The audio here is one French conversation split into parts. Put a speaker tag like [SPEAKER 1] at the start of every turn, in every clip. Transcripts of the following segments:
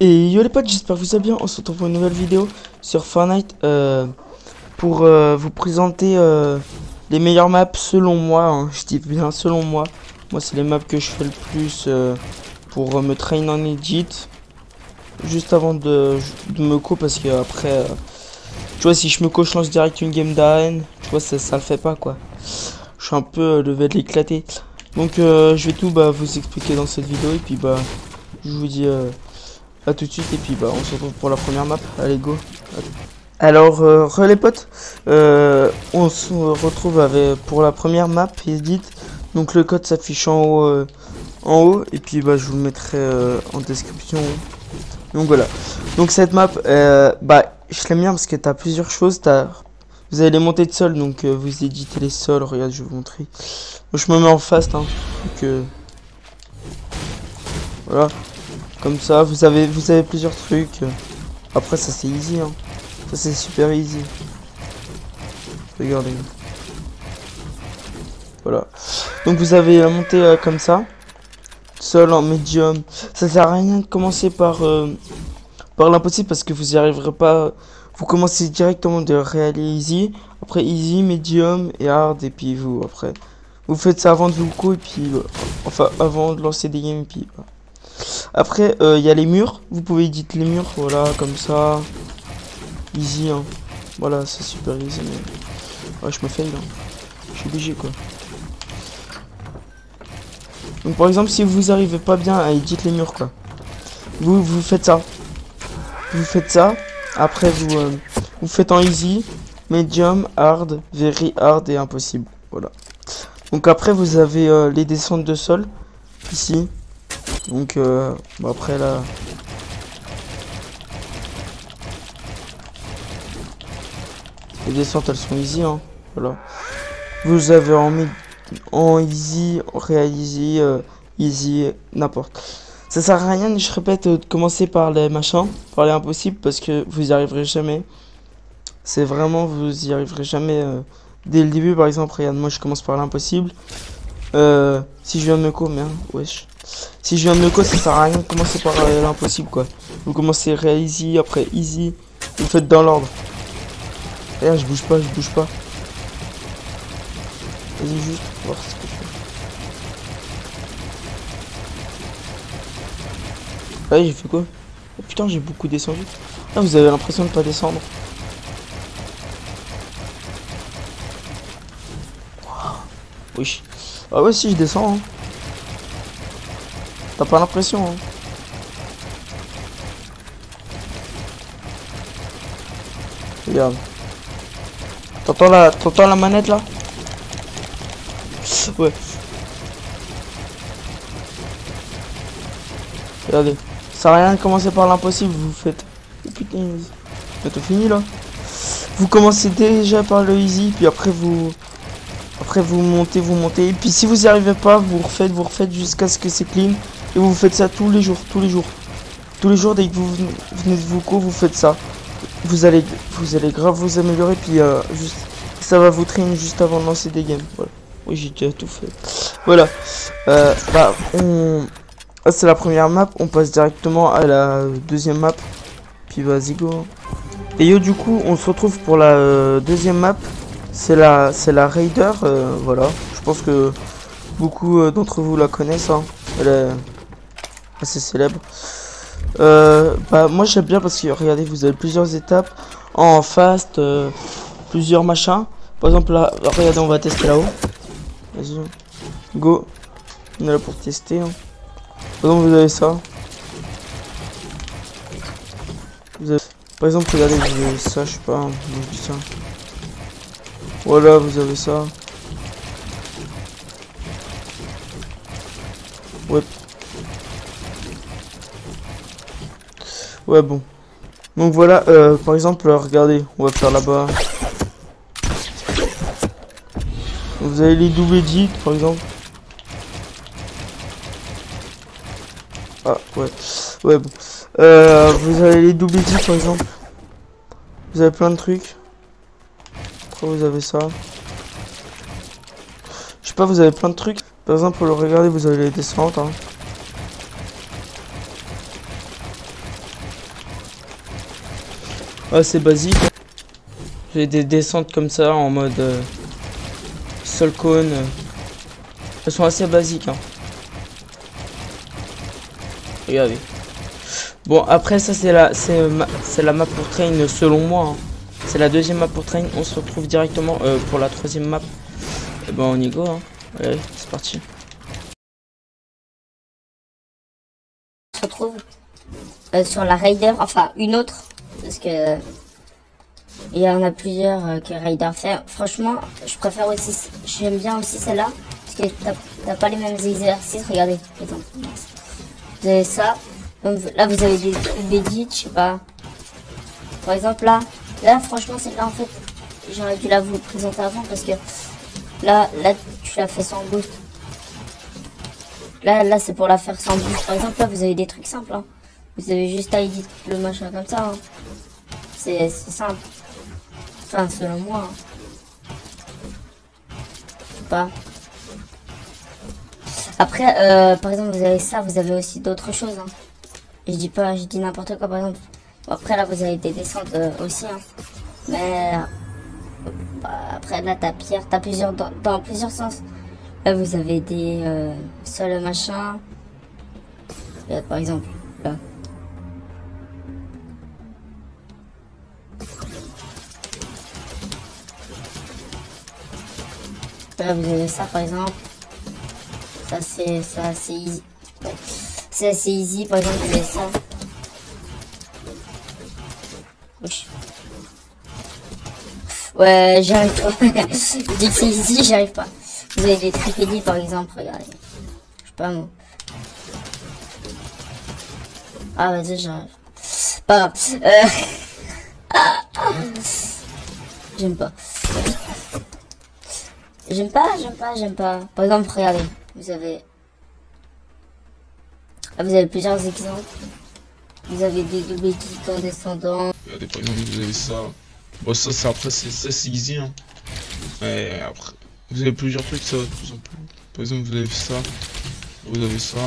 [SPEAKER 1] Et yo les potes, j'espère que vous allez bien. On se retrouve pour une nouvelle vidéo sur Fortnite pour vous présenter les meilleures maps selon moi, hein. Je dis bien selon moi. Moi, c'est les maps que je fais le plus pour me train en edit. Juste avant de me co, parce que après, tu vois, si je me co, je lance direct une game d'arène. Tu vois, ça le fait pas quoi. Je suis un peu levé de l'éclater. Donc, je vais tout vous expliquer dans cette vidéo. Et puis, je vous dis. A tout de suite et puis on se retrouve pour la première map. Allez go. Alors les potes, on se retrouve pour la première map edit. Donc le code s'affiche en haut et puis je vous le mettrai en description. Donc voilà. Donc cette map je l'aime bien parce que t'as plusieurs choses. Vous avez les montées de sol, donc vous éditez les sols. Regarde, je vais vous montrer. Donc, je me mets en fast, hein. Donc voilà. Comme ça, vous avez plusieurs trucs. Après, ça c'est easy, hein. Ça c'est super easy. Regardez. Voilà. Donc vous avez la montée comme ça. Sol en medium. Ça sert à rien de commencer par l'impossible parce que vous y arriverez pas. Vous commencez directement de réel et easy. Après easy, medium et hard. Et puis après. Vous faites ça avant de vous co et puis enfin avant de lancer des games et puis Après, il y a les murs. Vous pouvez éditer les murs, voilà, comme ça. Easy, hein. Voilà, c'est super easy. Mais... ouais, je me fais, hein. Je suis obligé, quoi. Donc, par exemple, si vous arrivez pas bien à éditer les murs, quoi. Vous faites ça. Vous faites ça. Après, vous faites en easy, medium, hard, very hard et impossible. Voilà. Donc, après, vous avez les descentes de sol. Ici. Donc après là les descentes elles sont easy, hein. Voilà. Vous avez en easy, en real easy, easy, n'importe. Ça sert à rien, je répète, de commencer par les machins, par les impossibles, parce que vous y arriverez jamais. C'est vraiment, vous y arriverez jamais dès le début. Par exemple, regarde, moi je commence par l'impossible. Si je viens de me co, merde, wesh. Si je viens de me co, ça sert à rien de commencer par l'impossible, quoi. Vous commencez real easy, après easy. Vous faites dans l'ordre. Regarde, je bouge pas. Vas-y, juste voir ce que je fais. Ah, j'ai fait quoi? Oh putain, j'ai beaucoup descendu. Ah, vous avez l'impression de pas descendre. Oui. Ah ouais, si je descends, hein. T'as pas l'impression, hein. Regarde. T'entends la manette là? Ouais. Regardez. Ça sert à rien de commencer par l'impossible, vous faites. Oh putain, c'est tout fini là. Vous commencez déjà par le easy, puis après vous montez. Et puis si vous y arrivez pas, vous refaites jusqu'à ce que c'est clean. Et vous faites ça tous les jours. Tous les jours, dès que vous venez de vous co, vous faites ça. Vous allez grave vous améliorer, puis juste ça va vous traîner juste avant de lancer des games. Voilà. Oui, j'ai déjà tout fait. Voilà. C'est la première map, on passe directement à la deuxième map. Puis vas-y go. Et yo, du coup, on se retrouve pour la deuxième map. C'est la Raider, voilà. Je pense que beaucoup d'entre vous la connaissent, hein. Elle est assez célèbre. Moi j'aime bien parce que regardez, vous avez plusieurs étapes en fast, plusieurs machins. Par exemple là, regardez, on va tester là-haut. Vas-y, go. On est là pour tester, hein. Par exemple, vous avez ça. Par exemple, regardez, vous avez ça, je sais pas, moi je dis ça. Voilà, vous avez ça. Ouais. Ouais, bon. Donc voilà, par exemple, regardez, on va faire là-bas. Vous avez les double edit, par exemple. Ah, ouais. Ouais, bon. Vous avez les double edit, par exemple. Vous avez plein de trucs. Après, vous avez ça. Je sais pas, vous avez plein de trucs. Par exemple, regardez, vous avez les descentes, hein. assez basique. J'ai des descentes comme ça en mode sol cône. Elles sont assez basiques. Hein. Regardez. Bon après ça c'est la map pour train selon moi. Hein. C'est la deuxième map pour train. On se retrouve directement pour la troisième map. Et ben on y go. Hein. Allez c'est parti.
[SPEAKER 2] On se retrouve sur la Raider, enfin une autre, parce que il y en a plusieurs que Raider fait. Franchement, je préfère aussi, j'aime bien aussi celle-là, parce que t'as pas les mêmes exercices. Regardez, attends, vous avez ça, donc là vous avez des trucs d'édit, je sais pas. Par exemple là franchement celle-là en fait, j'aurais dû la vous présenter avant parce que là tu la fais sans boost. Là c'est pour la faire sans boost. Par exemple là vous avez des trucs simples. Hein. Vous avez juste à éditer le machin comme ça. Hein. C'est simple. Enfin selon moi. Hein. Je sais pas. Après par exemple vous avez ça, vous avez aussi d'autres choses. Hein. Je dis n'importe quoi par exemple. Bon, après là vous avez des descentes aussi. Hein. Mais après là t'as plusieurs dans plusieurs sens. Là vous avez des sols machin. Par exemple là. Là vous avez ça par exemple. Ça c'est easy. Ouais. C'est assez easy par exemple vous avez ça. Wesh. Ouais j'arrive pas. Je dis que c'est easy, j'arrive pas. Vous avez des tripédies par exemple, regardez. Je sais pas moi. Ah vas-y j'arrive. Pas grave. J'aime pas. J'aime pas. Par exemple, regardez. Vous avez plusieurs exemples. Vous avez des doubles équipes en descendant.
[SPEAKER 3] Regardez par exemple vous avez ça. Bon ça c'est après c'est easy hein. Mais après. Vous avez plusieurs trucs ça tout simplement. Par exemple vous avez ça. Vous avez ça.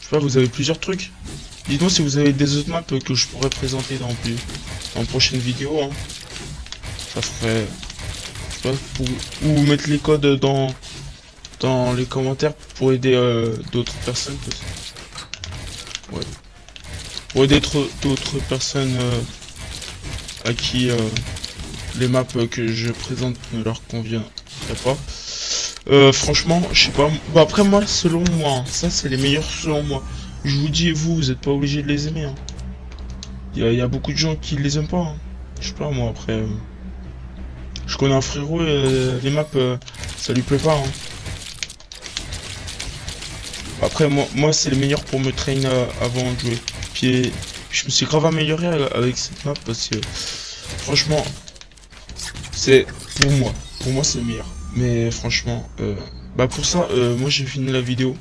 [SPEAKER 3] Je sais pas, vous avez plusieurs trucs. Dites-moi si vous avez des autres maps que je pourrais présenter dans prochaine vidéo. Hein. Ça ferait. Je sais pas, ou mettre les codes dans les commentaires pour aider d'autres personnes. Ouais. Pour aider d'autres personnes à qui les maps que je présente ne leur conviennent pas. Franchement, je sais pas. Bon, après moi, selon moi, hein, ça c'est les meilleurs selon moi. Je vous dis, vous êtes pas obligé de les aimer. Hein. Y a beaucoup de gens qui les aiment pas. Hein. Je sais pas moi après. Je connais un frérot, les maps, ça lui plaît pas. Hein. Après moi c'est les meilleurs pour me train avant de jouer. Puis je me suis grave amélioré avec cette map parce que franchement c'est pour moi c'est le meilleur. Mais franchement bah pour ça moi j'ai fini la vidéo.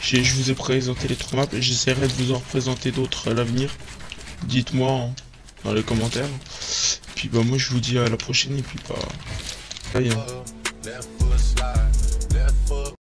[SPEAKER 3] Je vous ai présenté les 3 maps et j'essaierai de vous en représenter d'autres à l'avenir. Dites-moi hein, dans les commentaires. Puis bah moi je vous dis à la prochaine et puis bah bye. Hein.